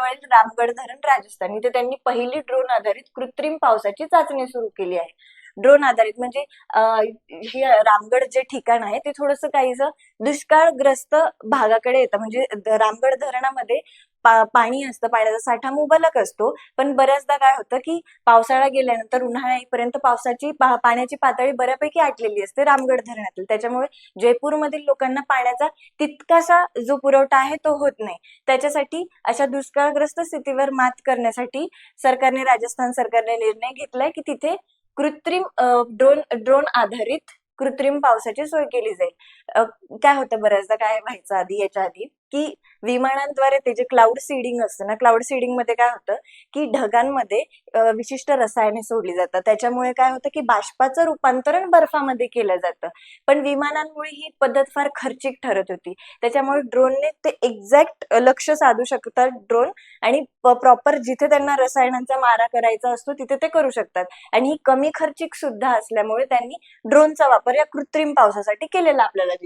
जवळील रामगड धरण राजस्थान इथे त्यांनी पहिली ड्रोन आधारित कृत्रिम पावसाची चाचणी सुरू केली आहे. ड्रोन आधारित म्हणजे हे रामगड जे ठिकाण आहे ते थोडस काहीसं दुष्काळग्रस्त भागाकडे येतं. म्हणजे रामगड धरणामध्ये पाणी असतं, पाण्याचा साठा मुबलक असतो, पण बऱ्याचदा काय होतं की पावसाळा गेल्यानंतर उन्हाळा येईपर्यंत पाण्याची पातळी बऱ्यापैकी आटलेली असते रामगड धरणातील. त्याच्यामुळे जयपूरमधील लोकांना पाण्याचा तितकासा जो पुरवठा आहे तो होत नाही. त्याच्यासाठी अशा दुष्काळग्रस्त स्थितीवर मात करण्यासाठी राजस्थान सरकारने निर्णय घेतलाय की तिथे कृत्रिम ड्रोन आधारित कृत्रिम पावसाची सोय केली जाईल. काय होतं बऱ्याचदा काय व्हायचं याच्या आधी की विमानांद्वारे ते जे क्लाउड सीडिंग असतं ना, क्लाउड सीडिंग मध्ये काय होतं की ढगांमध्ये विशिष्ट रसायने सोडली जातात. त्याच्यामुळे काय होतं की बाष्पाचं रूपांतरण बर्फामध्ये केलं जातं. पण विमानांमुळे ही पद्धत फार खर्चिक ठरत होती. त्याच्यामुळे ड्रोनने ते एक्झॅक्ट लक्ष साधू शकतात ड्रोन, आणि प्रॉपर जिथे त्यांना रसायनांचा मारा करायचा असतो तिथे ते करू शकतात. आणि ही कमी खर्चिक सुद्धा असल्यामुळे त्यांनी ड्रोनचा वापर या कृत्रिम पावसासाठी केलेला आपल्याला दिसतो.